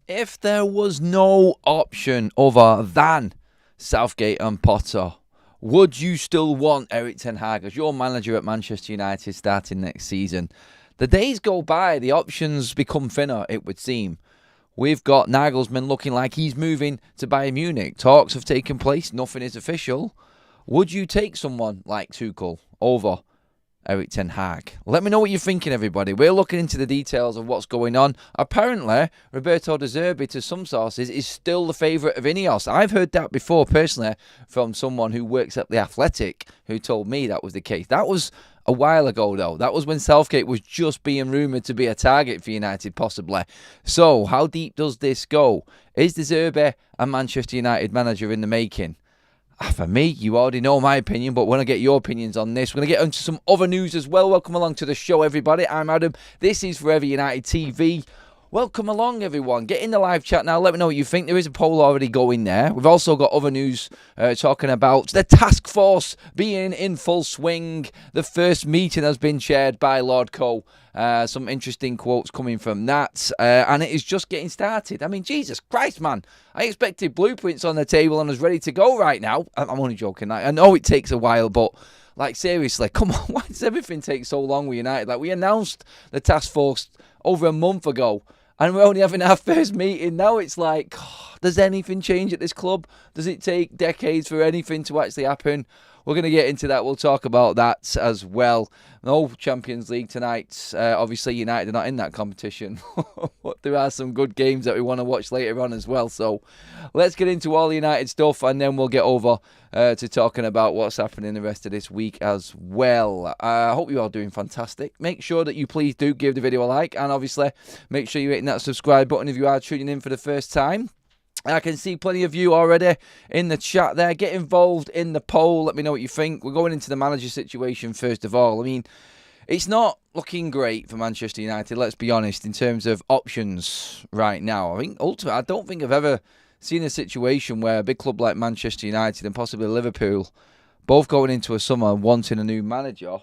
If there was no option other than Southgate and Potter, would you still want Erik Ten Hag as your manager at Manchester United starting next season? The days go by, the options become thinner, it would seem. We've got Nagelsmann looking like he's moving to Bayern Munich. Talks have taken place, nothing is official. Would you take someone like Tuchel over Erik Ten Hag? Let me know what you're thinking, everybody. We're looking into the details of what's going on. Apparently, Roberto De Zerbi, to some sources, is still the favourite of Ineos. I've heard that before, personally, from someone who works at The Athletic, who told me that was the case. That was a while ago, though. That was when Southgate was just being rumoured to be a target for United, possibly. So, how deep does this go? Is De Zerbi a Manchester United manager in the making? For me, you already know my opinion, but I want to get your opinions on this. We're going to get into some other news as well. Welcome along to the show, everybody. I'm Adam. This is Forever United TV. Welcome along, everyone. Get in the live chat now. Let me know what you think. There is a poll already going there. We've also got other news talking about the task force being in full swing. The first meeting has been chaired by Lord Coe. Some interesting quotes coming from that. And it is just getting started. I mean, Jesus Christ, man. I expected blueprints on the table and was ready to go right now. I'm only joking. I know it takes a while, but like, seriously, come on. Why does everything take so long with United? Like, we announced the task force over a month ago, and we're only having our first meeting. Now it's like, does anything change at this club? Does it take decades for anything to actually happen? We're going to get into that. We'll talk about that as well. No Champions League tonight. Obviously, United are not in that competition. But there are some good games that we want to watch later on as well. So let's get into all the United stuff, and then we'll get over to talking about what's happening the rest of this week as well. I hope you're all doing fantastic. Make sure that you please do give the video a like, and obviously make sure you're hitting that subscribe button if you are tuning in for the first time. I can see plenty of you already in the chat there. Get involved in the poll. Let me know what you think. We're going into the manager situation first of all. I mean, it's not looking great for Manchester United, let's be honest, in terms of options right now. I think ultimately, I don't think I've ever seen a situation where a big club like Manchester United and possibly Liverpool both going into a summer wanting a new manager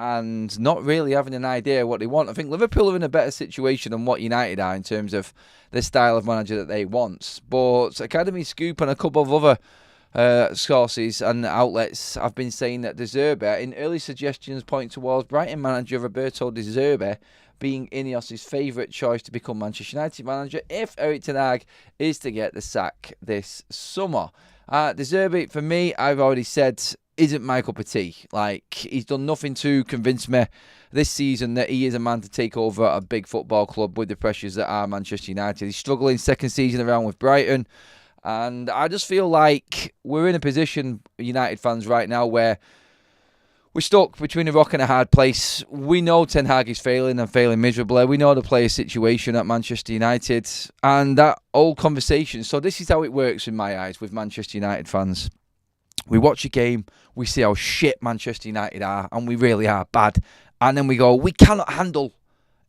and not really having an idea what they want. I think Liverpool are in a better situation than what United are in terms of the style of manager that they want. But Academy Scoop and a couple of other sources and outlets have been saying that De Zerbi, in early suggestions, point towards Brighton manager Roberto De Zerbi being Ineos' favourite choice to become Manchester United manager if Erik Ten Hag is to get the sack this summer. De Zerbi, for me, I've already said, isn't my cup of tea. Like, he's done nothing to convince me this season that he is a man to take over a big football club with the pressures that are Manchester United. He's struggling second season around with Brighton, and I just feel like we're in a position, United fans, right now where we're stuck between a rock and a hard place. We know Ten Hag is failing and failing miserably. We know the player situation at Manchester United and that old conversation. So this is how it works in my eyes with Manchester United fans. We watch a game, we see how shit Manchester United are, and we really are bad. And then we go, we cannot handle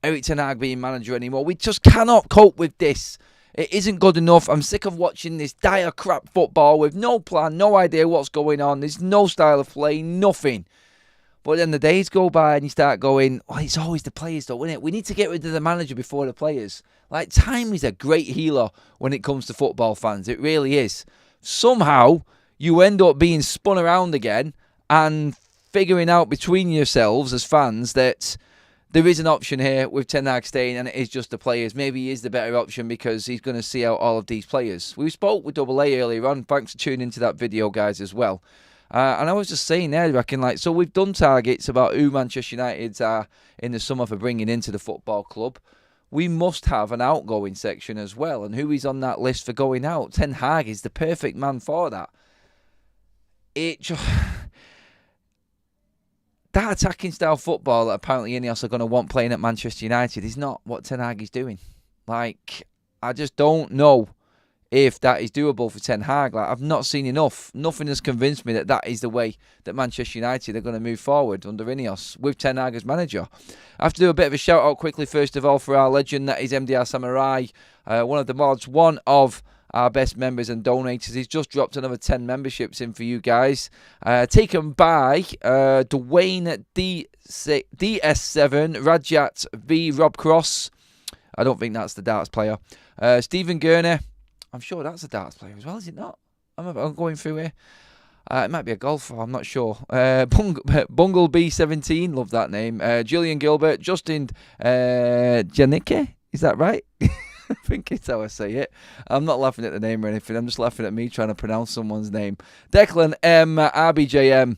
Erik Ten Hag being manager anymore. We just cannot cope with this. It isn't good enough. I'm sick of watching this dire crap football with no plan, no idea what's going on. There's no style of play, nothing. But then the days go by and you start going, oh, it's always the players though, isn't it? We need to get rid of the manager before the players. Like, time is a great healer when it comes to football fans. It really is. Somehow you end up being spun around again and figuring out between yourselves as fans that there is an option here with Ten Hag staying, and it is just the players. Maybe he is the better option because he's going to see out all of these players. We spoke with Double A earlier on. Thanks for tuning into that video, guys, as well. And I was just saying there, I reckon, like, so we've done targets about who Manchester United are in the summer for bringing into the football club. We must have an outgoing section as well, and who is on that list for going out? Ten Hag is the perfect man for that. That attacking style football that apparently Ineos are going to want playing at Manchester United is not what Ten Hag is doing. Like, I just don't know if that is doable for Ten Hag. Like, I've not seen enough. Nothing has convinced me that that is the way that Manchester United are going to move forward under Ineos with Ten Hag as manager. I have to do a bit of a shout out quickly first of all for our legend, that is MDR Samurai, one of the mods, one of our best members and donators. He's just dropped another 10 memberships in for you guys. Taken by Dwayne DS7, Rajat V, Rob Cross, I don't think that's the darts player. Stephen Gurney, I'm sure that's a darts player as well, is it not? I'm going through here. It might be a golfer, I'm not sure. Bungle B17, love that name. Julian Gilbert, Justin Janicke, is that right? I think it's how I say it. I'm not laughing at the name or anything. I'm just laughing at me trying to pronounce someone's name. Declan M, RBJM,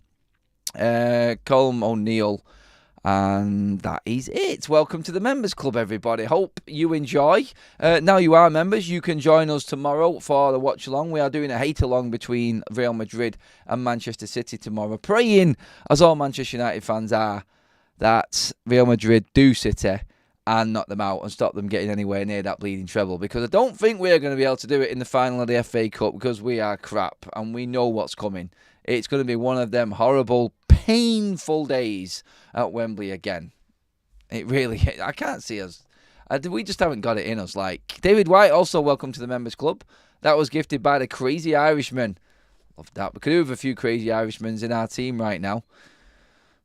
Colm O'Neill, and that is it. Welcome to the Members Club, everybody. Hope you enjoy. Now you are members, you can join us tomorrow for the watch along. We are doing a hate along between Real Madrid and Manchester City tomorrow. Praying, as all Manchester United fans are, that Real Madrid do City and knock them out and stop them getting anywhere near that bleeding treble, because I don't think we're going to be able to do it in the final of the FA Cup, because we are crap and we know what's coming. It's going to be one of them horrible, painful days at Wembley again. It really, I can't see us. We just haven't got it in us. Like David White, also welcome to the Members Club. That was gifted by the Crazy Irishman. Love that. We could do with a few Crazy Irishmen in our team right now.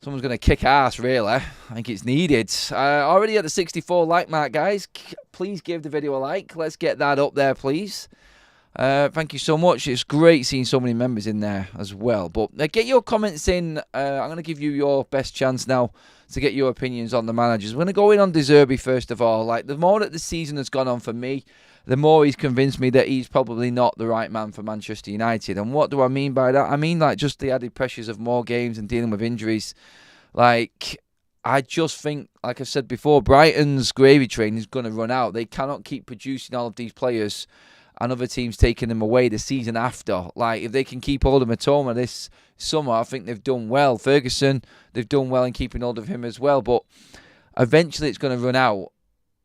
Someone's going to kick ass, really. I think it's needed. Already at the 64 like mark, guys. Please give the video a like. Let's get that up there, please. Thank you so much. It's great seeing so many members in there as well. But get your comments in. I'm going to give you your best chance now to get your opinions on the managers. We're going to go in on De Zerbi first of all. Like, the more that the season has gone on for me, the more he's convinced me that he's probably not the right man for Manchester United. And what do I mean by that? I mean, like, just the added pressures of more games and dealing with injuries. Like, I just think, like I said before, Brighton's gravy train is going to run out. They cannot keep producing all of these players and other teams taking them away the season after. Like, if they can keep hold of Matoma this summer, I think they've done well. Ferguson, they've done well in keeping hold of him as well. But eventually it's going to run out.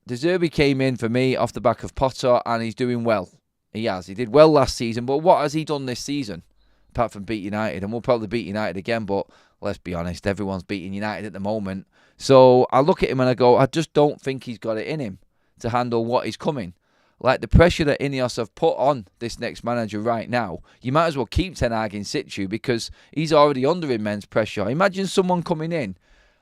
De Zerbi came in for me off the back of Potter, and he's doing well. He has. He did well last season, but what has he done this season? Apart from beat United, and we'll probably beat United again, but let's be honest, everyone's beating United at the moment. So I look at him and I go, I just don't think he's got it in him to handle what is coming. Like, the pressure that Ineos have put on this next manager right now, you might as well keep Ten Hag in situ, because he's already under immense pressure. Imagine someone coming in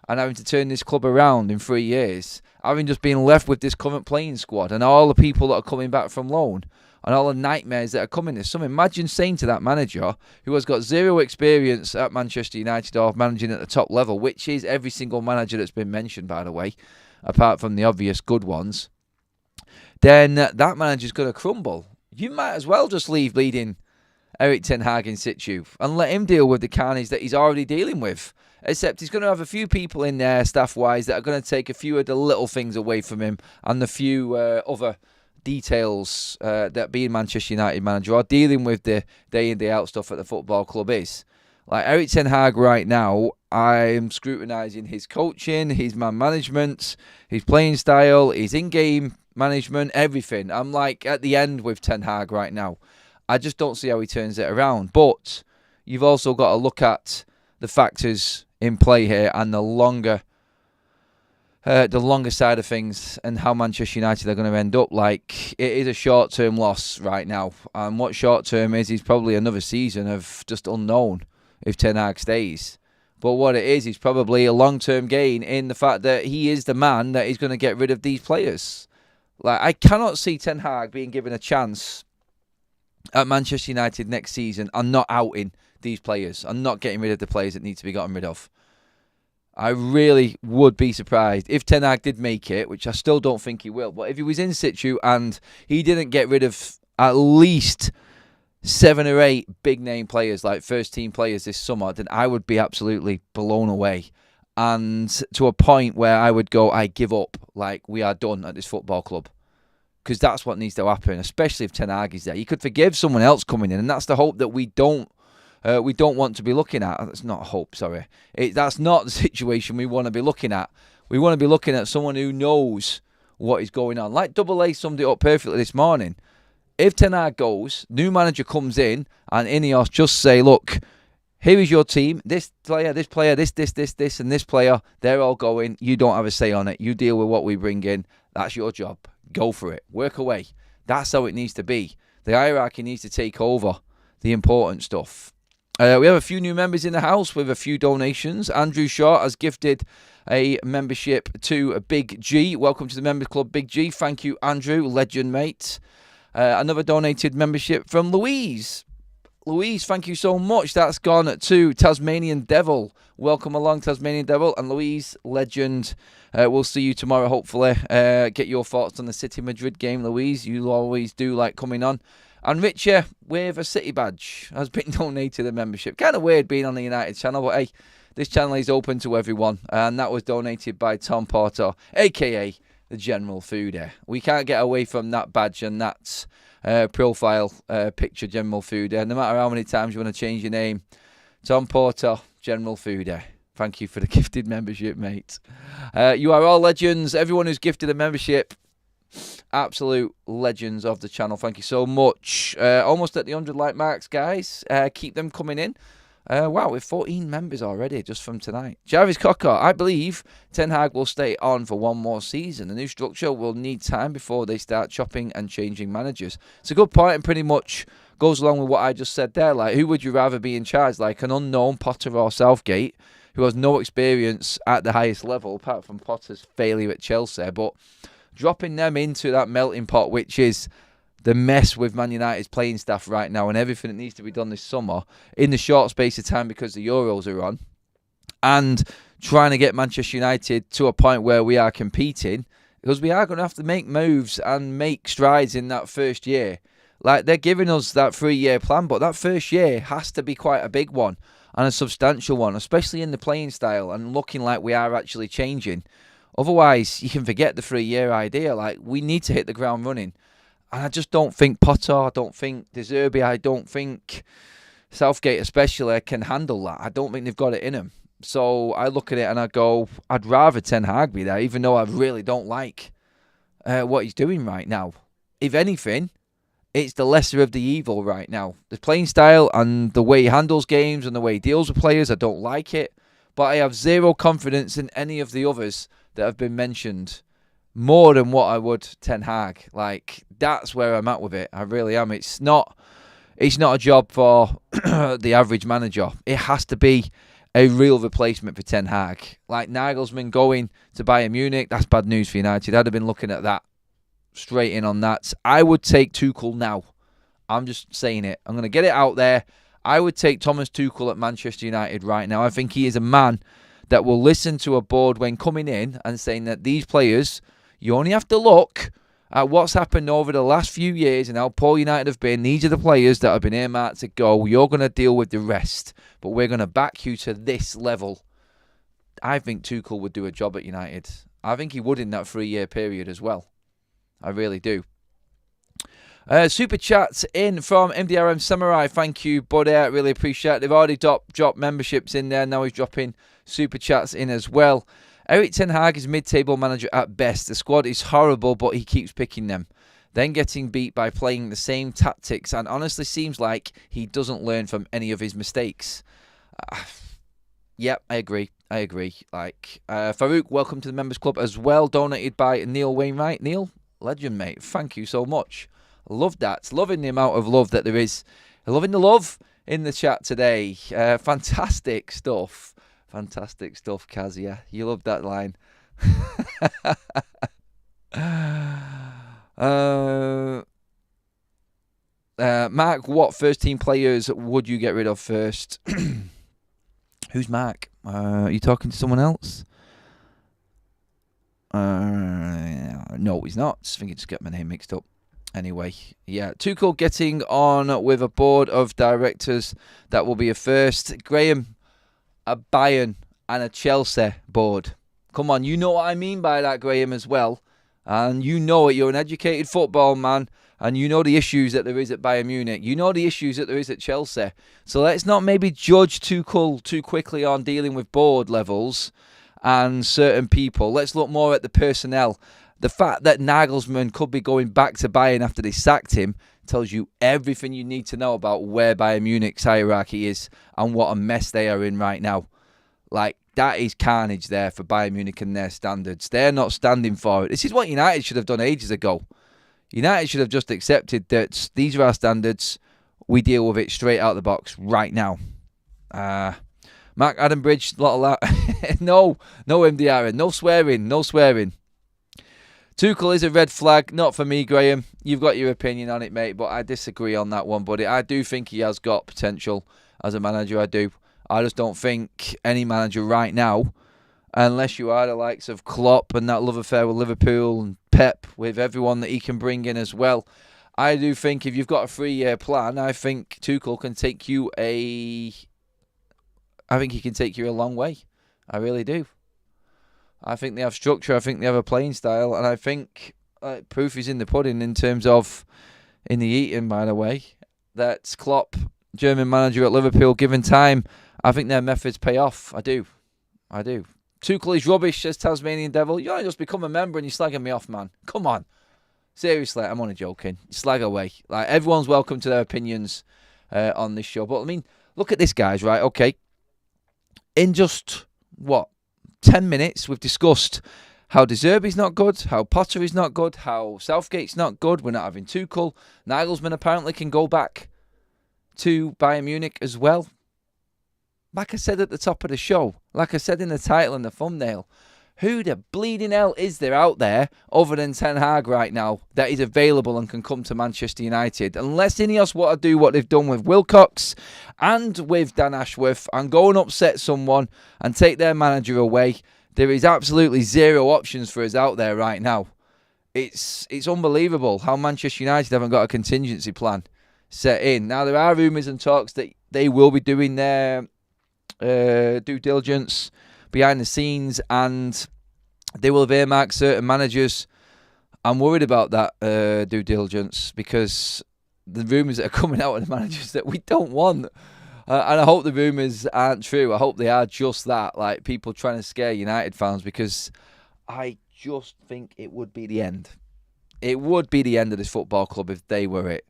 and having to turn this club around in 3 years, having just been left with this current playing squad and all the people that are coming back from loan and all the nightmares that are coming this summer. Imagine saying to that manager, who has got zero experience at Manchester United or managing at the top level, which is every single manager that's been mentioned, by the way, apart from the obvious good ones, then that manager's going to crumble. You might as well just leave bleeding Erik Ten Hag in situ and let him deal with the carnage that he's already dealing with. Except he's going to have a few people in there, staff-wise, that are going to take a few of the little things away from him, and the few other details that being Manchester United manager or dealing with the day in, day out stuff at the football club is. Like, Erik Ten Hag right now, I'm scrutinising his coaching, his man management, his playing style, his in-game management, everything. I'm like at the end with Ten Hag right now. I just don't see how he turns it around. But you've also got to look at the factors in play here and the longer side of things and how Manchester United are going to end up. Like, it is a short-term loss right now. And what short-term is probably another season of just unknown if Ten Hag stays. But what it is probably a long-term gain in the fact that he is the man that is going to get rid of these players. Like, I cannot see Ten Hag being given a chance at Manchester United next season and not outing these players and not getting rid of the players that need to be gotten rid of. I really would be surprised if Ten Hag did make it, which I still don't think he will. But if he was in situ and he didn't get rid of at least 7 or 8 big-name players, like first-team players this summer, then I would be absolutely blown away. And to a point where I would go, I give up. Like, we are done at this football club. Because that's what needs to happen, especially if Ten Hag is there. You could forgive someone else coming in, and that's the hope that we don't want to be looking at. That's not hope, sorry. That's not the situation we want to be looking at. We want to be looking at someone who knows what is going on. Like Double A summed it up perfectly this morning. If Ten Hag goes, new manager comes in, and Ineos just say, look, here is your team, this player, this, and this player, they're all going. You don't have a say on it. You deal with what we bring in. That's your job. Go for it. Work away. That's how it needs to be. The hierarchy needs to take over the important stuff. We have a few new members in the house with a few donations. Andrew Shaw has gifted a membership to Big G. Welcome to the Members Club, Big G. Thank you, Andrew. Legend, mate. Another donated membership from Louise. Louise, thank you so much. That's gone to Tasmanian Devil. Welcome along, Tasmanian Devil. And Louise, legend. We'll see you tomorrow, hopefully. Get your thoughts on the City Madrid game, Louise. You always do like coming on. And Richard, with a City badge, has been donated a membership. Kind of weird being on the United channel, but hey, this channel is open to everyone. And that was donated by Tom Porter, a.k.a. the General Foodie. We can't get away from that badge and that profile picture, General Foodie. No matter how many times you want to change your name, Tom Porter, General Foodie. Thank you for the gifted membership, mate. You are all legends. Everyone who's gifted a membership, absolute legends of the channel. Thank you so much. Almost at the 100 like marks, guys. Keep them coming in. Wow, with 14 members already just from tonight. Jarvis Cocker, I believe Ten Hag will stay on for one more season. The new structure will need time before they start chopping and changing managers. It's a good point and pretty much goes along with what I just said there. Like, who would you rather be in charge? Like an unknown Potter or Southgate who has no experience at the highest level, apart from Potter's failure at Chelsea. But dropping them into that melting pot, which is the mess with Man United's playing staff right now and everything that needs to be done this summer in the short space of time because the Euros are on, and trying to get Manchester United to a point where we are competing, because we are going to have to make moves and make strides in that first year. Like, they're giving us that 3-year plan, but that first year has to be quite a big one and a substantial one, especially in the playing style and looking like we are actually changing. Otherwise, you can forget the 3-year idea. Like, we need to hit the ground running. And I just don't think Potter, I don't think De Zerbi, I don't think Southgate especially can handle that. I don't think they've got it in them. So I look at it and I go, I'd rather Ten Hag be there, even though I really don't like what he's doing right now. If anything, it's the lesser of the evil right now. The playing style and the way he handles games and the way he deals with players, I don't like it. But I have zero confidence in any of the others that have been mentioned. More than what I would Ten Hag. Like, that's where I'm at with it. I really am. It's not a job for the average manager. It has to be a real replacement for Ten Hag. Like Nagelsmann going to Bayern Munich, that's bad news for United. I'd have been looking at that, straight in on that. I would take Tuchel now. I'm just saying it. I'm going to get it out there. I would take Thomas Tuchel at Manchester United right now. I think he is a man that will listen to a board when coming in and saying that these players, you only have to look at what's happened over the last few years and how poor United have been. These are the players that have been earmarked to go. You're going to deal with the rest, but we're going to back you to this level. I think Tuchel would do a job at United. I think he would in that 3-year period as well. I really do. Super chats in from MDRM Samurai. Thank you, buddy. I really appreciate it. They've already dropped memberships in there. Now he's dropping super chats in as well. Erik Ten Hag is mid-table manager at best. The squad is horrible, but he keeps picking them. Then getting beat by playing the same tactics, and honestly seems like he doesn't learn from any of his mistakes. Yep, I agree. Like, Farouk, welcome to the Members Club as well. Donated by Neil Wainwright. Neil, legend, mate. Thank you so much. Love that. Loving the amount of love that there is. Loving the love in the chat today. Fantastic stuff. Fantastic stuff, Kazia. You love that line. Mark, what first team players would you get rid of first? Who's Mark? Are you talking to someone else? No, he's not. I think he just got my name mixed up. Anyway, yeah. Tuchel getting on with a board of directors. That will be a first. Graham, a Bayern and a Chelsea board. Come on, you know what I mean by that, Graham, as well. And you know it. You're an educated football man. And you know the issues that there is at Bayern Munich. You know the issues that there is at Chelsea. So let's not maybe judge Tuchel too quickly on dealing with board levels and certain people. Let's look more at the personnel. The fact that Nagelsmann could be going back to Bayern after they sacked him tells you everything you need to know about where Bayern Munich's hierarchy is and what a mess they are in right now. Like, that is carnage there for Bayern Munich and their standards. They're not standing for it. This is what United should have done ages ago. United should have just accepted that these are our standards. We deal with it straight out of the box right now. Mark Adam Bridge, lot of that. No MD Aaron. No swearing. Tuchel is a red flag. Not for me, Graham. You've got your opinion on it, mate, but I disagree on that one, buddy. I do think he has got potential as a manager. I do. I just don't think any manager right now, unless you are the likes of Klopp and that love affair with Liverpool and Pep, with everyone that he can bring in as well, I do think if you've got a 3-year plan, I think Tuchel can take you a long way. I really do. I think they have structure. I think they have a playing style. And I think proof is in the pudding in terms of in the eating, by the way. That's Klopp, German manager at Liverpool, given time. I think their methods pay off. I do. Tuchel is rubbish, says Tasmanian Devil. You only just become a member and you're slagging me off, man. Come on. Seriously, I'm only joking. Slag away. Like, everyone's welcome to their opinions on this show. But, I mean, look at this, guys, right? Okay. In just, 10 minutes, we've discussed how De Zerbi's not good, how Potter is not good, how Southgate's not good. We're not having Tuchel. Nagelsmann apparently can go back to Bayern Munich as well. Like I said at the top of the show, like I said in the title and the thumbnail, who the bleeding hell is there out there other than Ten Hag right now that is available and can come to Manchester United? Unless Ineos want to do what they've done with Wilcox and with Dan Ashworth and go and upset someone and take their manager away, there is absolutely zero options for us out there right now. It's unbelievable how Manchester United haven't got a contingency plan set in. Now, there are rumours and talks that they will be doing their due diligence behind the scenes, and they will have earmarked certain managers. I'm worried about that due diligence because the rumours that are coming out of the managers that we don't want. And I hope the rumours aren't true. I hope they are just that, like people trying to scare United fans, because I just think it would be the end. It would be the end of this football club if they were it.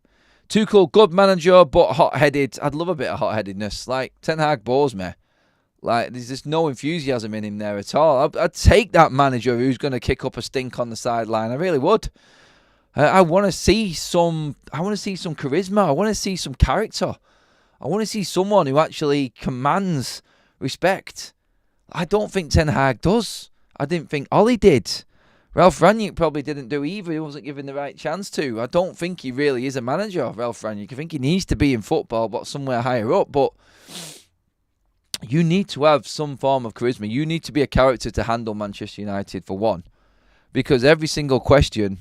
Tuchel, good manager, but hot-headed. I'd love a bit of hot-headedness. Like, Ten Hag bores me. Like, there's just no enthusiasm in him there at all. I'd take that manager who's going to kick up a stink on the sideline. I really would. I want to see some charisma. I want to see some character. I want to see someone who actually commands respect. I don't think Ten Hag does. I didn't think Ollie did. Ralph Rangnick probably didn't do either. He wasn't given the right chance to. I don't think he really is a manager, Ralph Rangnick. I think he needs to be in football, but somewhere higher up. But you need to have some form of charisma. You need to be a character to handle Manchester United, for one. Because every single question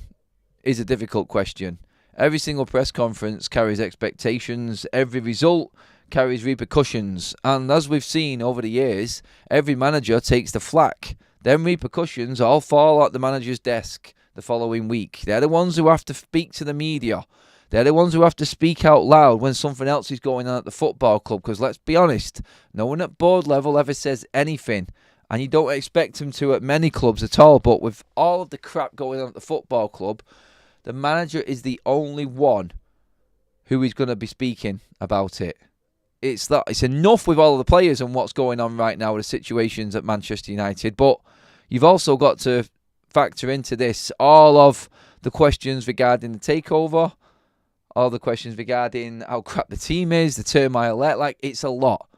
is a difficult question. Every single press conference carries expectations. Every result carries repercussions. And as we've seen over the years, every manager takes the flak. Them repercussions all fall at the manager's desk the following week. They're the ones who have to speak to the media. They're the ones who have to speak out loud when something else is going on at the football club. Because let's be honest, no one at board level ever says anything. And you don't expect them to at many clubs at all. But with all of the crap going on at the football club, the manager is the only one who is going to be speaking about it. It's enough with all of the players and what's going on right now with the situations at Manchester United. But you've also got to factor into this all of the questions regarding the takeover, all the questions regarding how crap the team is, the turmoil there. Like, it's a lot.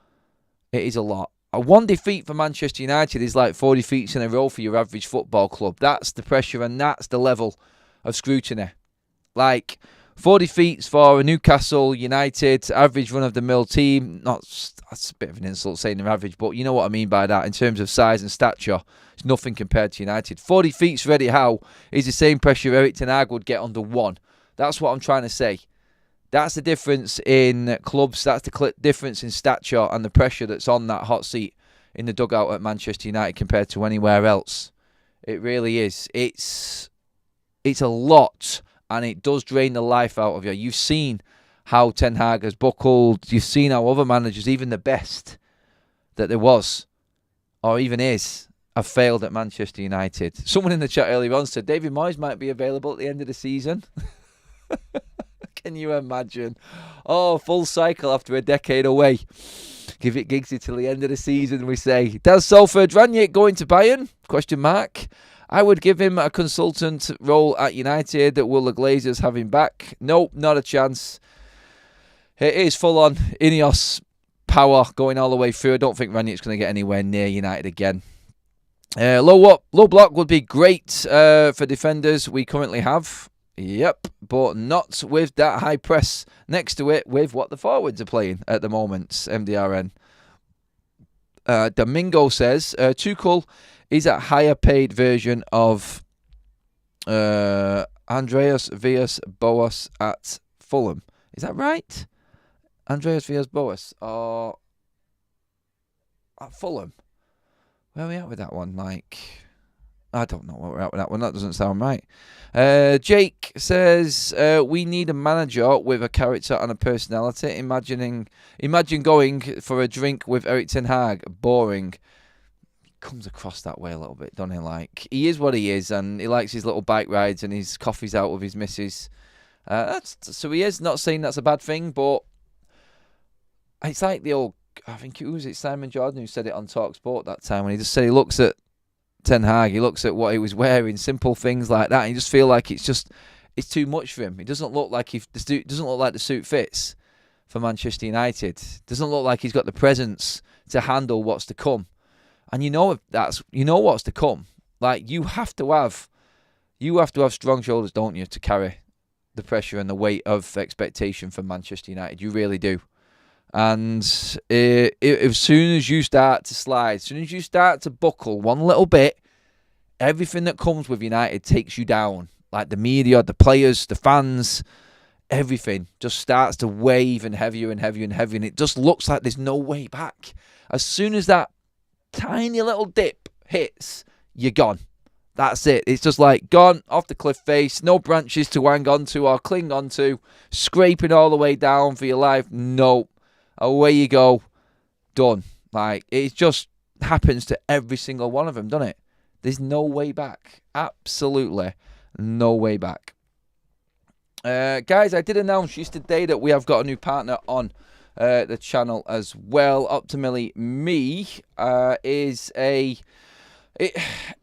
It is a lot. A one defeat for Manchester United is like 4 defeats in a row for your average football club. That's the pressure and that's the level of scrutiny. Like, 4 defeats for a Newcastle United average run-of-the-mill team. That's a bit of an insult saying they're average, but you know what I mean by that. In terms of size and stature, it's nothing compared to United. 4 defeats for Eddie Howe is the same pressure Eric Ten Hag would get under one. That's what I'm trying to say. That's the difference in clubs. That's the difference in stature and the pressure that's on that hot seat in the dugout at Manchester United compared to anywhere else. It really is. It's a lot. And it does drain the life out of you. You've seen how Ten Hag has buckled. You've seen how other managers, even the best that there was, or even is, have failed at Manchester United. Someone in the chat earlier on said David Moyes might be available at the end of the season. Can you imagine? Oh, full cycle after a decade away. Give it Giggsy till the end of the season, we say. Does Salford Rangnick going to Bayern? Question mark. I would give him a consultant role at United. Will the Glazers have him back? Nope, not a chance. It is full on Ineos power going all the way through. I don't think Ranić's going to get anywhere near United again. Low block would be great for defenders we currently have. Yep, but not with that high press next to it with what the forwards are playing at the moment, MDRN. Domingo says, Tuchel is a higher paid version of Andreas Villas-Boas at Fulham. Is that right? Andreas Villas-Boas or at Fulham? Where are we at with that one? I don't know where we're at with that one. That doesn't sound right. Jake says, we need a manager with a character and a personality. Imagine going for a drink with Erik Ten Hag. Boring. Comes across that way a little bit, doesn't he? He is what he is, and he likes his little bike rides and his coffees out with his missus. So he is, not saying that's a bad thing, but it's like the old, I think it was Simon Jordan who said it on TalkSport that time, when he just said he looks at Ten Hag, he looks at what he was wearing, simple things like that, and you just feel like it's too much for him. It doesn't look like the suit fits for Manchester United. Doesn't look like he's got the presence to handle what's to come. And you know what's to come. You have to have strong shoulders, don't you, to carry the pressure and the weight of expectation from Manchester United. You really do. And as soon as you start to slide, as soon as you start to buckle one little bit, everything that comes with United takes you down. The media, the players, the fans, everything just starts to weigh even heavier and heavier and heavier. And it just looks like there's no way back. As soon as that tiny little dip hits, you're gone. That's it. It's just gone off the cliff face. No branches to hang on to or cling on to. Scraping all the way down for your life. No. Away you go. Done. It just happens to every single one of them, doesn't it? There's no way back. Absolutely no way back. Guys, I did announce yesterday that we have got a new partner on the channel as well. OptimalMe is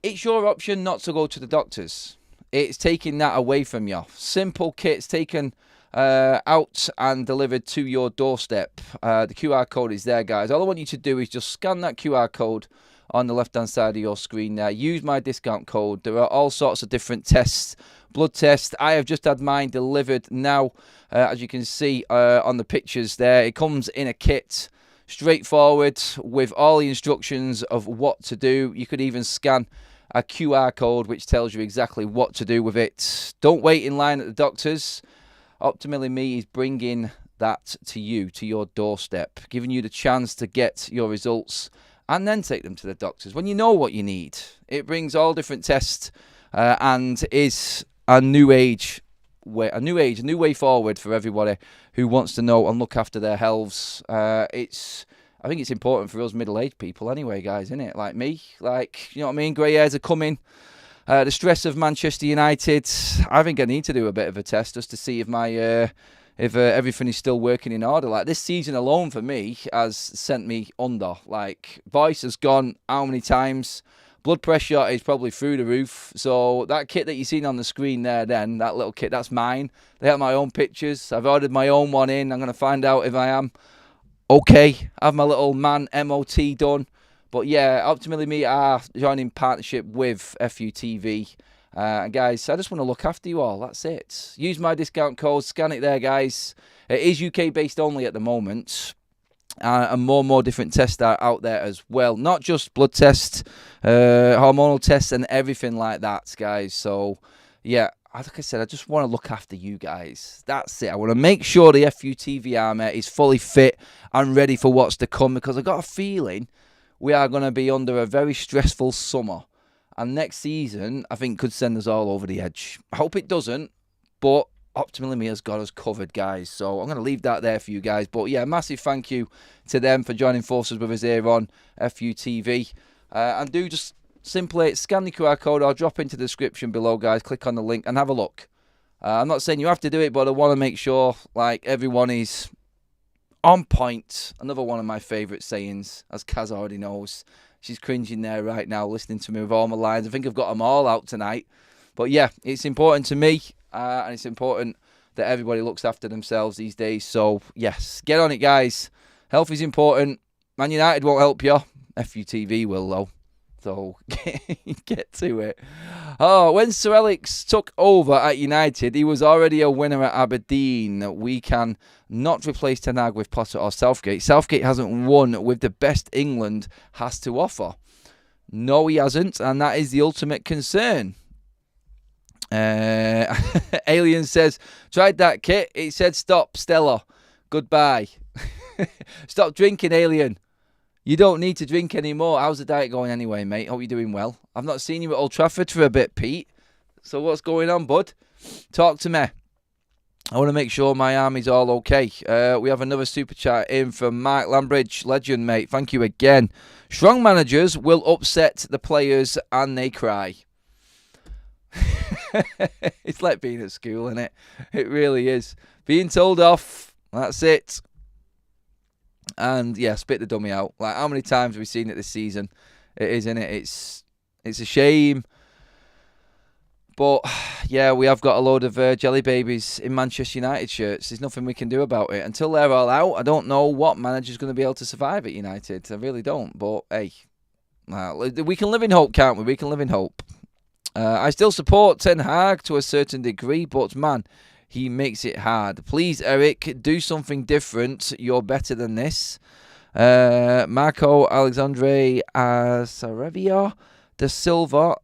it's your option not to go to the doctors. It's taking that away from you. Simple kits taken out and delivered to your doorstep. The QR code is there, guys. All I want you to do is just scan that QR code on the left-hand side of your screen there. Use my discount code. There are all sorts of different tests. Blood test. I have just had mine delivered now, as you can see on the pictures there. It comes in a kit, straightforward, with all the instructions of what to do. You could even scan a QR code which tells you exactly what to do with it. Don't wait in line at the doctors. OptimalMe is bringing that to you, to your doorstep, giving you the chance to get your results and then take them to the doctors when you know what you need. It brings all different tests and is a new way forward for everybody who wants to know and look after their healths. I think it's important for us middle-aged people anyway, guys, isn't it? Like me, you know what I mean? Grey hairs are coming. The stress of Manchester United. I think I need to do a bit of a test just to see if my if everything is still working in order. This season alone for me has sent me under. Voice has gone how many times? Blood pressure is probably through the roof. So that kit that you've seen on the screen there then, that little kit, that's mine. They have my own pictures. I've ordered my own one in. I'm going to find out if I am okay. I have my little man MOT done. But yeah, OptimalMe are joining partnership with FUTV. Guys, I just want to look after you all. That's it. Use my discount code. Scan it there, guys. It is UK-based only at the moment. And more different tests are out there as well. Not just blood tests, hormonal tests and everything like that, guys. So, yeah, like I said, I just want to look after you guys. That's it. I want to make sure the FUTV army is fully fit and ready for what's to come, because I've got a feeling we are going to be under a very stressful summer. And next season, I think, could send us all over the edge. I hope it doesn't, but OptimalMe has got us covered, guys. So I'm going to leave that there for you guys. But yeah, massive thank you to them for joining forces with us here on FUTV. And do just simply scan the QR code. I'll drop into the description below, guys. Click on the link and have a look. I'm not saying you have to do it, but I want to make sure everyone is on point. Another one of my favourite sayings, as Kaz already knows. She's cringing there right now, listening to me with all my lines. I think I've got them all out tonight. But yeah, it's important to me, and it's important that everybody looks after themselves these days. So yes, get on it, guys. Health is important. Man United won't help you. FUTV will, though. So, get to it. Oh, when Sir Alex took over at United, he was already a winner at Aberdeen. We can not replace Ten Hag with Potter or Southgate. Southgate hasn't won with the best England has to offer. No, he hasn't, and that is the ultimate concern. Alien says, tried that kit. It said stop, Stella. Goodbye. Stop drinking, Alien. You don't need to drink anymore. How's the diet going anyway, mate? Hope you're doing well. I've not seen you at Old Trafford for a bit, Pete. So what's going on, bud? Talk to me. I want to make sure my army's all okay. We have another super chat in from Mark Lambridge. Legend, mate. Thank you again. Strong managers will upset the players and they cry. It's like being at school, isn't it? It really is. Being told off. That's it. And yeah, spit the dummy out. Like, how many times have we seen it this season? It is, isn't it? It's a shame. But yeah, we have got a load of jelly babies in Manchester United shirts. There's nothing we can do about it. Until they're all out, I don't know what manager's going to be able to survive at United. I really don't. But hey, we can live in hope, can't we? We can live in hope. I still support Ten Hag to a certain degree, but man, he makes it hard. Please, Eric, do something different. You're better than this. Marco Alexandre Sarevia da Silva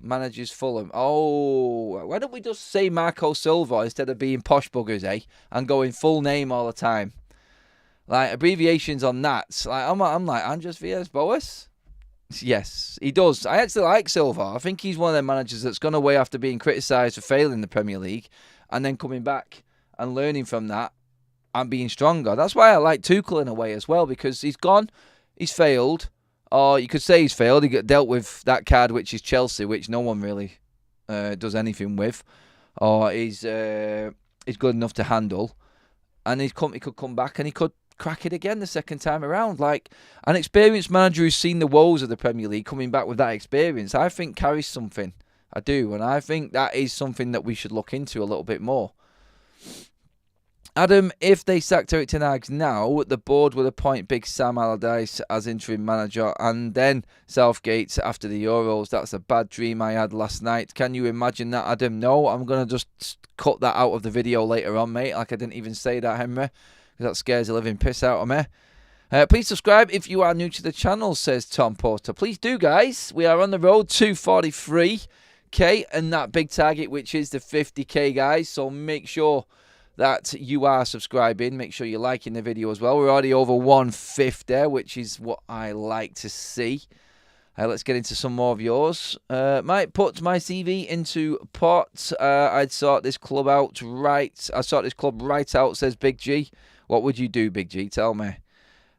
manages Fulham. Oh, why don't we just say Marco Silva instead of being posh buggers, eh? And going full name all the time. Like, abbreviations on that. Like, I'm like, Andres Villas-Boas? Yes, he does. I actually like Silva. I think he's one of them managers that's gone away after being criticised for failing the Premier League and then coming back and learning from that and being stronger. That's why I like Tuchel in a way as well, because he's gone, he's failed, or you could say he's failed. He got dealt with that card, which is Chelsea, which no one really does anything with, or he's good enough to handle, and he could come back and he could crack it again the second time around. Like, an experienced manager who's seen the woes of the Premier League coming back with that experience, I think carries something. I do, and I think that is something that we should look into a little bit more. Adam, if they sacked Eric Ten Hag now, the board would appoint Big Sam Allardyce as interim manager and then Southgate after the Euros. That's a bad dream I had last night. Can you imagine that, Adam? No, I'm going to just cut that out of the video later on, mate. Like I didn't even say that, Henry, because that scares the living piss out of me. Please subscribe if you are new to the channel, says Tom Porter. Please do, guys. We are on the road to 43k and that big target, which is the 50k, guys. So make sure that you are subscribing. Make sure you're liking the video as well. We're already over 150, which is what I like to see. Let's get into some more of yours. Might put my CV into pot. I'd sort this club out right. I sort this club right out, says Big G. What would you do, Big G? Tell me.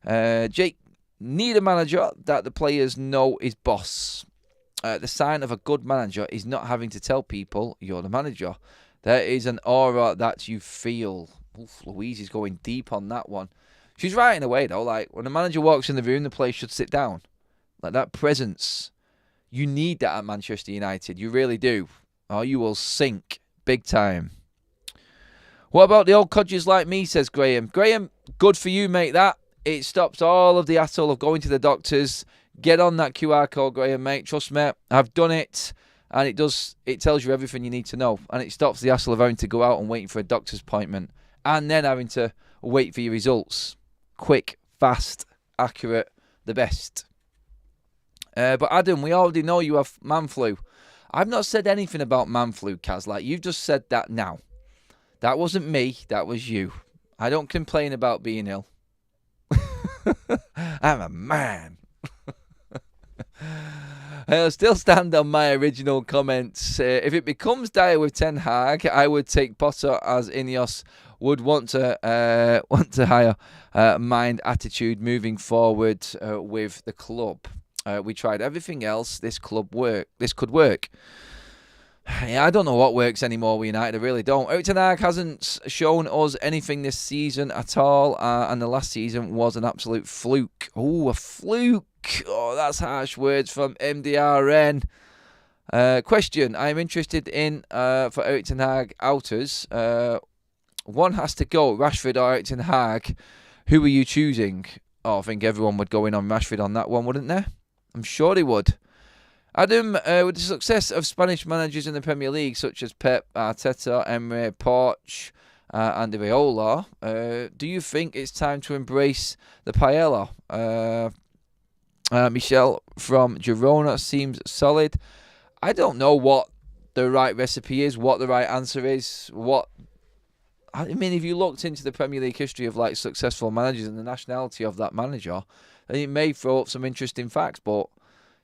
Jake, need a manager that the players know is boss. The sign of a good manager is not having to tell people you're the manager. There is an aura that you feel. Oof, Louise is going deep on that one. She's right in a way, though. Like, when a manager walks in the room, the players should sit down. Like, that presence. You need that at Manchester United. You really do. Or you will sink big time. What about the old codgers like me, says Graham. Graham, good for you, mate, that. It stops all of the hassle of going to the doctors. Get on that QR code, Graham, mate. Trust me, I've done it. And it tells you everything you need to know. And it stops the hassle of having to go out and waiting for a doctor's appointment. And then having to wait for your results. Quick, fast, accurate, the best. But Adam, we already know you have man flu. I've not said anything about man flu, Kaz. Like, you've just said that now. That wasn't me. That was you. I don't complain about being ill. I'm a man. I'll still stand on my original comments. If it becomes dire with Ten Hag, I would take Potter, as Ineos would want to hire mind attitude moving forward with the club. We tried everything else. This could work. Yeah, I don't know what works anymore with United. I really don't. Eric Ten Hag hasn't shown us anything this season at all, and the last season was an absolute fluke. Oh, a fluke. Oh, that's harsh words from MDRN. Question. I'm interested in, for Eric Ten Hag outers. One has to go, Rashford or Eric Ten Hag. Who are you choosing? Oh, I think everyone would go in on Rashford on that one, wouldn't they? I'm sure they would. Adam, with the success of Spanish managers in the Premier League, such as Pep, Arteta, Emery, Poch, and Viola, do you think it's time to embrace the paella? Michelle from Girona seems solid. I don't know what the right recipe is, what the right answer is. I mean, if you looked into the Premier League history of like successful managers and the nationality of that manager, then it may throw up some interesting facts. But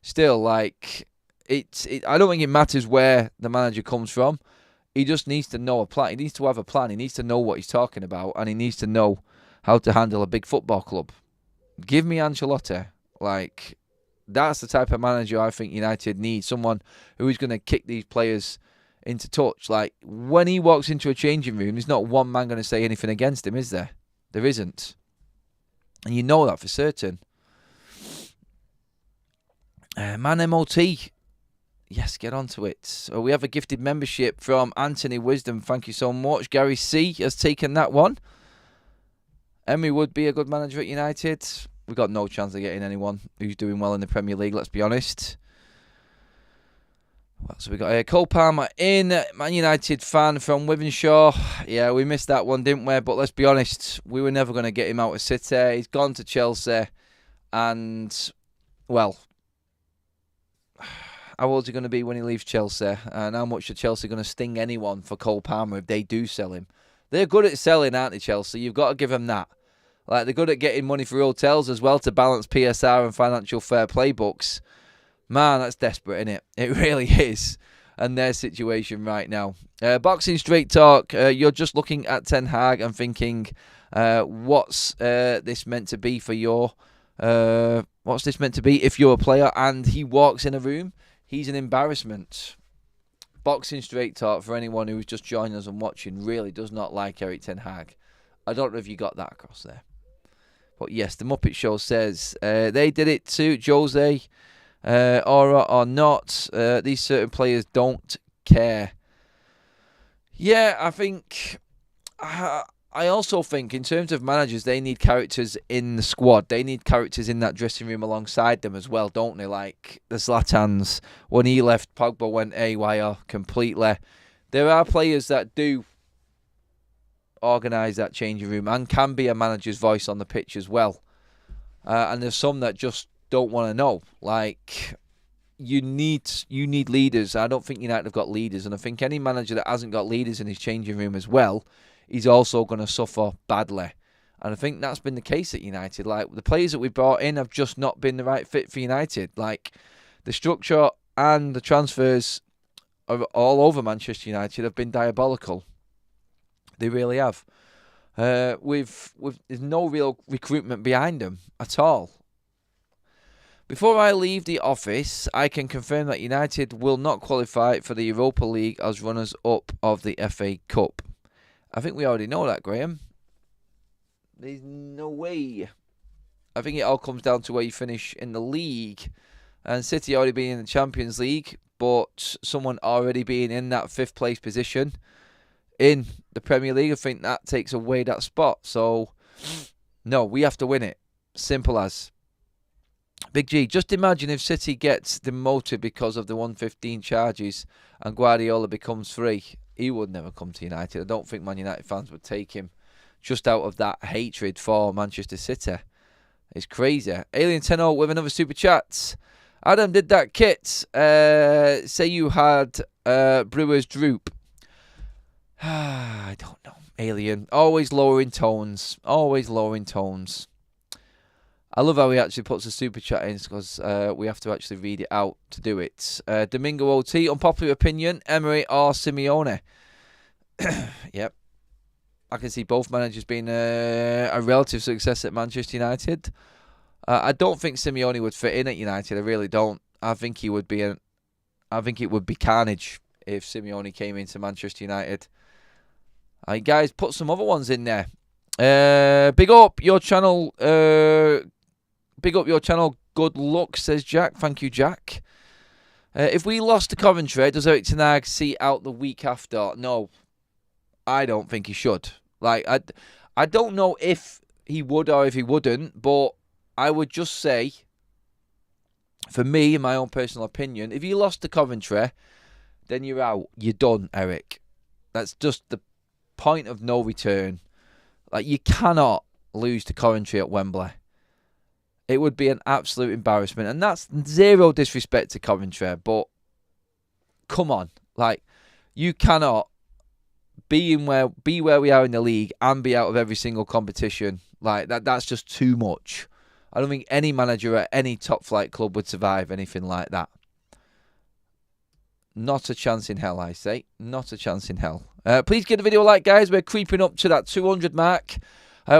still, like I don't think it matters where the manager comes from. He just needs to know a plan. He needs to have a plan. He needs to know what he's talking about, and he needs to know how to handle a big football club. Give me Ancelotti. Like, that's the type of manager I think United needs. Someone who is going to kick these players into touch. Like, when he walks into a changing room, there's not one man going to say anything against him, is there? There isn't. And you know that for certain. Man MOT. Yes, get onto it. So we have a gifted membership from Anthony Wisdom. Thank you so much. Gary C has taken that one. Emery would be a good manager at United. We've got no chance of getting anyone who's doing well in the Premier League, let's be honest. So we got Cole Palmer in, Man United fan from Wivenshaw. Yeah, we missed that one, didn't we? But let's be honest, we were never going to get him out of City. He's gone to Chelsea. And, well, how old is he going to be when he leaves Chelsea? And how much are Chelsea going to sting anyone for Cole Palmer if they do sell him? They're good at selling, aren't they, Chelsea? You've got to give them that. Like, they're good at getting money for hotels as well to balance PSR and financial fair play books. Man, that's desperate, isn't it? It really is. And their situation right now. Boxing Straight Talk, you're just looking at Ten Hag and thinking, what's this meant to be for your... what's this meant to be if you're a player and he walks in a room? He's an embarrassment. Boxing Straight Talk, for anyone who's just joining us and watching, really does not like Erik Ten Hag. I don't know if you got that across there. But yes, the Muppet Show says they did it to Jose, Aura or not. These certain players don't care. Yeah, I think... I also think in terms of managers, they need characters in the squad. They need characters in that dressing room alongside them as well, don't they? Like the Zlatans, when he left, Pogba went AWR completely. There are players that do organise that changing room and can be a manager's voice on the pitch as well. And there's some that just don't want to know. Like, you need leaders. I don't think United have got leaders. And I think any manager that hasn't got leaders in his changing room as well, he's also going to suffer badly. And I think that's been the case at United. Like, the players that we brought in have just not been the right fit for United. Like, the structure and the transfers all over Manchester United have been diabolical. They really have. There's no real recruitment behind them at all. Before I leave the office, I can confirm that United will not qualify for the Europa League as runners-up of the FA Cup. I think we already know that, Graham. There's no way. I think it all comes down to where you finish in the league. And City already being in the Champions League, but someone already being in that 5th place position in the Premier League, I think that takes away that spot. So, no, we have to win it. Simple as. Big G, just imagine if City gets demoted because of the 115 charges and Guardiola becomes free. He would never come to United. I don't think Man United fans would take him just out of that hatred for Manchester City. It's crazy. Alien 10 with another super chat. Adam, did that kit say you had Brewer's droop? I don't know. Alien. Always lowering tones. Always lowering tones. I love how he actually puts a super chat in because we have to actually read it out to do it. Domingo OT, unpopular opinion, Emery or Simeone? Yep. I can see both managers being a relative success at Manchester United. I don't think Simeone would fit in at United. I really don't. I think it would be carnage if Simeone came into Manchester United. Guys, put some other ones in there. Big up your channel. Big up your channel. Good luck, says Jack. Thank you, Jack. If we lost to Coventry, does Erik Ten Hag see out the week after? No, I don't think he should. Like, I don't know if he would or if he wouldn't, but I would just say, for me, in my own personal opinion, if you lost to Coventry, then you're out. You're done, Eric. That's just the point of no return. Like, you cannot lose to Coventry at Wembley. It would be an absolute embarrassment. And that's zero disrespect to Coventry, but come on. Like, you cannot be where we are in the league and be out of every single competition. Like, that's just too much. I don't think any manager at any top flight club would survive anything like that. Not a chance in hell, I say. Not a chance in hell. Please give the video a like, guys. We're creeping up to that 200 mark.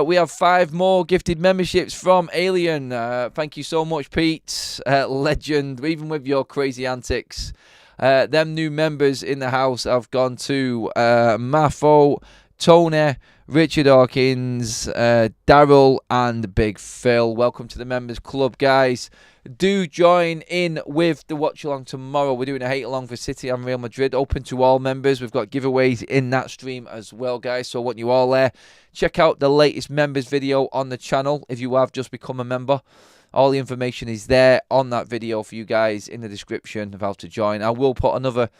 We have 5 more gifted memberships from Alien. Thank you so much, Pete. Legend, even with your crazy antics. Them new members in the house have gone to Mafo, Tony, Richard Hawkins, Daryl, and Big Phil. Welcome to the Members Club, guys. Do join in with the watch along tomorrow. We're doing a hate along for City and Real Madrid, open to all members. We've got giveaways in that stream as well, guys. So I want you all there. Check out the latest members video on the channel if you have just become a member. All the information is there on that video for you guys in the description of how to join. I will put another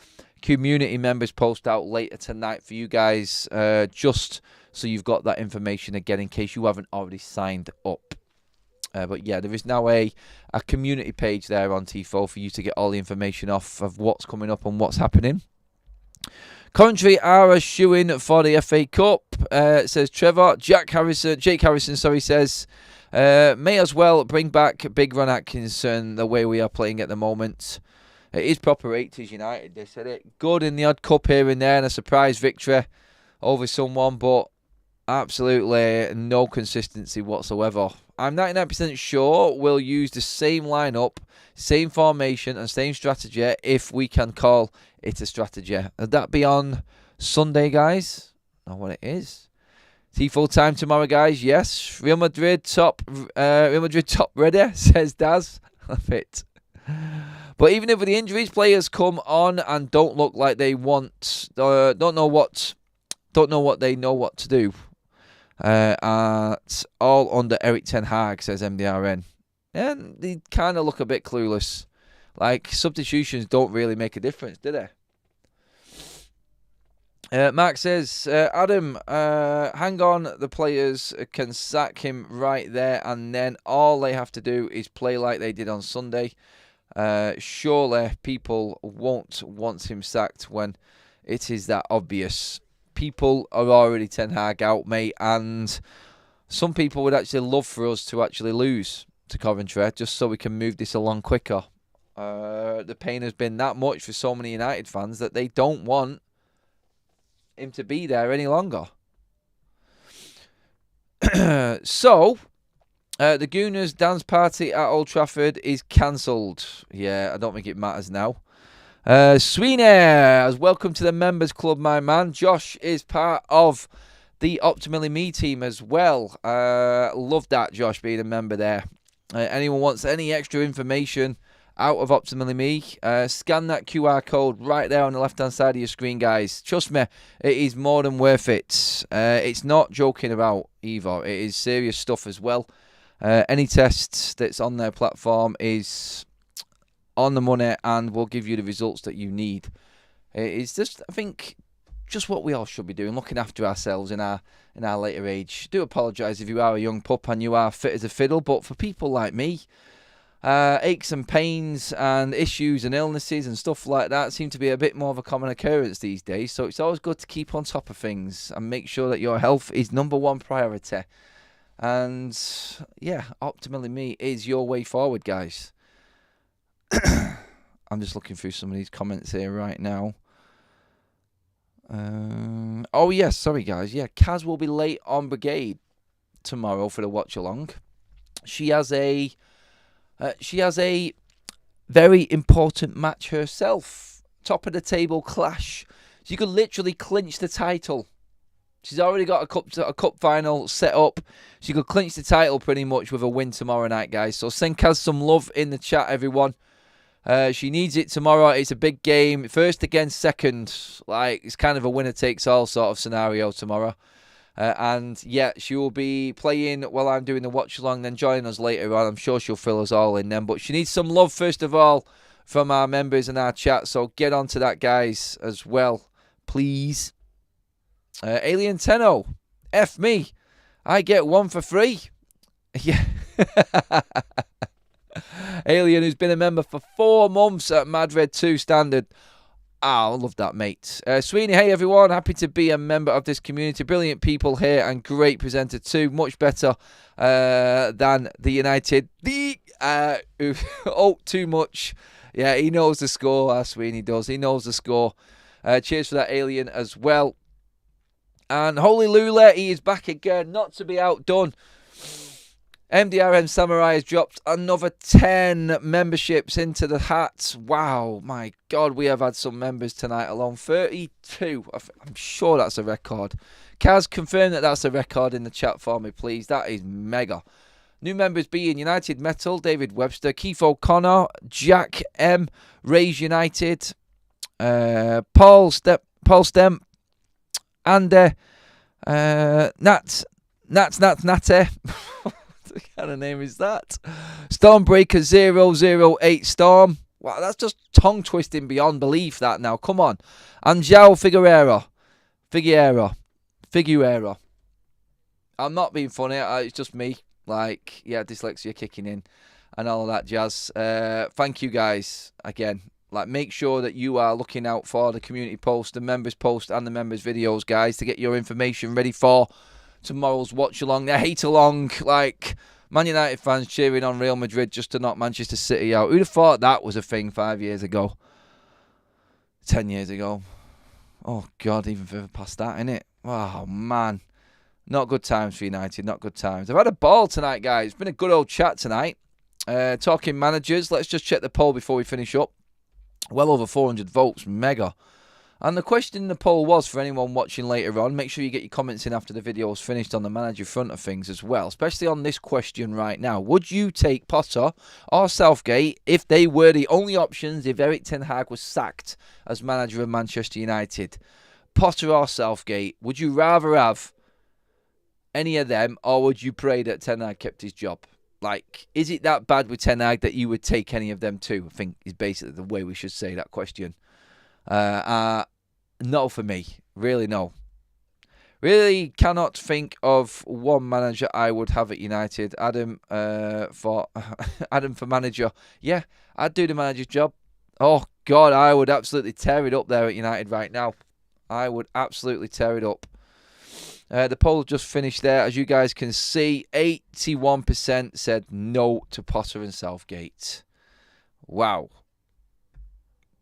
community members post out later tonight for you guys, just so you've got that information again in case you haven't already signed up. But yeah, there is now a community page there on Tifo for you to get all the information off of what's coming up and what's happening. Coventry are a shoo-in for the FA Cup, says Trevor. Jake Harrison, says, may as well bring back Big Ron Atkinson the way we are playing at the moment. It is proper 80s United, they said it. Good in the odd cup here and there and a surprise victory over someone, but absolutely no consistency whatsoever. I'm 99% sure we'll use the same lineup, same formation and same strategy if we can call it a strategy. Will that be on Sunday, guys? Know what it is. Tifo time tomorrow, guys. Yes. Real Madrid top ready, says Daz. Love it. But even if with the injuries, players come on and don't look like they don't know what they know what to do. It's all under Eric Ten Hag, says MDRN. And they kind of look a bit clueless. Like, substitutions don't really make a difference, do they? Mark says, Adam, hang on, the players can sack him right there and then all they have to do is play like they did on Sunday. Surely people won't want him sacked when it is that obvious. People are already Ten Hag out, mate, and some people would actually love for us to actually lose to Coventry just so we can move this along quicker. The pain has been that much for so many United fans that they don't want him to be there any longer. So, the Gooners dance party at Old Trafford is cancelled. Yeah, I don't think it matters now. Sweeney, welcome to the Members Club, my man. Josh is part of the OptimalMe team as well. Love that, Josh, being a member there. Anyone wants any extra information out of OptimalMe, scan that QR code right there on the left-hand side of your screen, guys. Trust me, it is more than worth it. It's not joking about either. It is serious stuff as well. Any test that's on their platform is on the money and will give you the results that you need. It's just, I think, just what we all should be doing, looking after ourselves in our later age. Do apologise if you are a young pup and you are fit as a fiddle, but for people like me, aches and pains and issues and illnesses and stuff like that seem to be a bit more of a common occurrence these days. So it's always good to keep on top of things and make sure that your health is number one priority. And yeah, OptimalMe is your way forward, guys. I'm just looking through some of these comments here right now. Oh yes, sorry guys. Yeah, Kaz will be late on Brigade tomorrow for the watch along. She has a very important match herself. Top of the table clash. She could literally clinch the title. She's already got a cup final set up. She could clinch the title pretty much with a win tomorrow night, guys. So send Kaz some love in the chat, everyone. She needs it tomorrow. It's a big game. First against second. Like, it's kind of a winner-takes-all sort of scenario tomorrow. And yeah, she will be playing while I'm doing the watch along, then join us later on. I'm sure she'll fill us all in then. But she needs some love, first of all, from our members in our chat. So get on to that, guys, as well, please. Alien Tenno, F me. I get one for free. Yeah. Alien, who's been a member for 4 months at Madrid 2 standard. I love that, mate. Sweeney, hey everyone. Happy to be a member of this community. Brilliant people here and great presenter too. Much better than the United. Oh, too much. Yeah, he knows the score. Sweeney does. He knows the score. Cheers for that, Alien, as well. And Holy Lula, he is back again. Not to be outdone. MDRM Samurai has dropped another 10 memberships into the hat. Wow, my God, we have had some members tonight alone. 32. I'm sure that's a record. Kaz, confirm that that's a record in the chat for me, please. That is mega. New members being United Metal, David Webster, Keith O'Connor, Jack M, Rays United, Paul Stemp, Andy, Nat. What kind of name is that? Stormbreaker 008 Storm. Wow, that's just tongue twisting beyond belief, that now. Come on. And João Figueira. I'm not being funny. It's just me. Like, yeah, dyslexia kicking in and all of that jazz. Thank you guys again. Like, make sure that you are looking out for the community post, the members post, and the members videos, guys, to get your information ready for tomorrow's watch along, the hate along, like Man United fans cheering on Real Madrid just to knock Manchester City out. Who'd have thought that was a thing 5 years ago? 10 years ago. Oh, God, even further past that, innit? Oh, man. Not good times for United, not good times. I've had a ball tonight, guys. It's been a good old chat tonight. Talking managers. Let's just check the poll before we finish up. Well over 400 votes. Mega. And the question in the poll was, for anyone watching later on, make sure you get your comments in after the video is finished on the manager front of things as well, especially on this question right now. Would you take Potter or Southgate if they were the only options if Erik Ten Hag was sacked as manager of Manchester United? Potter or Southgate? Would you rather have any of them, or would you pray that Ten Hag kept his job? Like, is it that bad with Ten Hag that you would take any of them too? I think is basically the way we should say that question. No for me. Really, no. Really cannot think of one manager I would have at United. Adam for manager. Yeah, I'd do the manager's job. Oh, God, I would absolutely tear it up there at United right now. I would absolutely tear it up. The poll just finished there. As you guys can see, 81% said no to Potter and Southgate. Wow.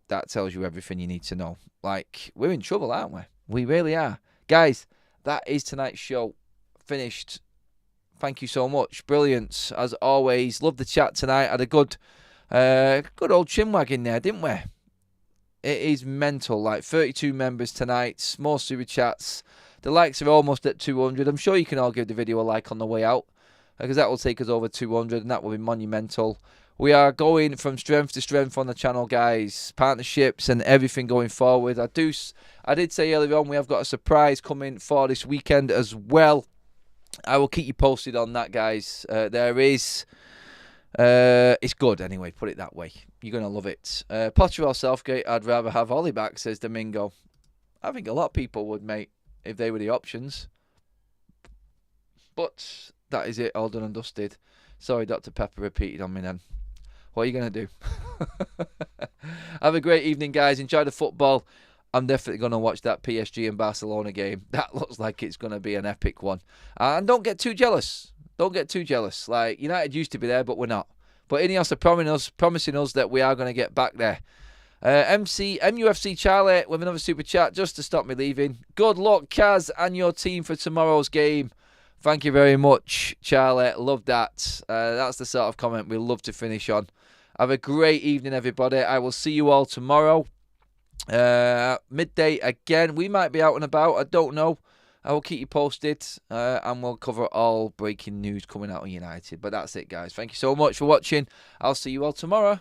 That tells you everything you need to know. Like, we're in trouble, aren't we? We really are. Guys, that is tonight's show. Finished. Thank you so much. Brilliant. As always, love the chat tonight. Had a good old chinwag in there, didn't we? It is mental. Like, 32 members tonight. More super chats. The likes are almost at 200. I'm sure you can all give the video a like on the way out, because that will take us over 200, and that will be monumental. We are going from strength to strength on the channel, guys. Partnerships and everything going forward. I did say earlier on we have got a surprise coming for this weekend as well. I will keep you posted on that, guys. It's good anyway, put it that way. You're going to love it. Potter or Southgate, I'd rather have Ollie back, says Domingo. I think a lot of people would, mate, if they were the options. But that is it, all done and dusted. Sorry, Dr. Pepper repeated on me then. What are you going to do? Have a great evening, guys. Enjoy the football. I'm definitely going to watch that PSG and Barcelona game. That looks like it's going to be an epic one. And don't get too jealous. Don't get too jealous. Like, United used to be there, but we're not. But Ineos are promising us that we are going to get back there. MUFC Charlie with another super chat just to stop me leaving. Good luck, Kaz, and your team for tomorrow's game. Thank you very much, Charlie. Love that. That's the sort of comment we love to finish on. Have a great evening, everybody. I will see you all tomorrow. Midday again. We might be out and about. I don't know. I will keep you posted. And we'll cover all breaking news coming out of United. But that's it, guys. Thank you so much for watching. I'll see you all tomorrow.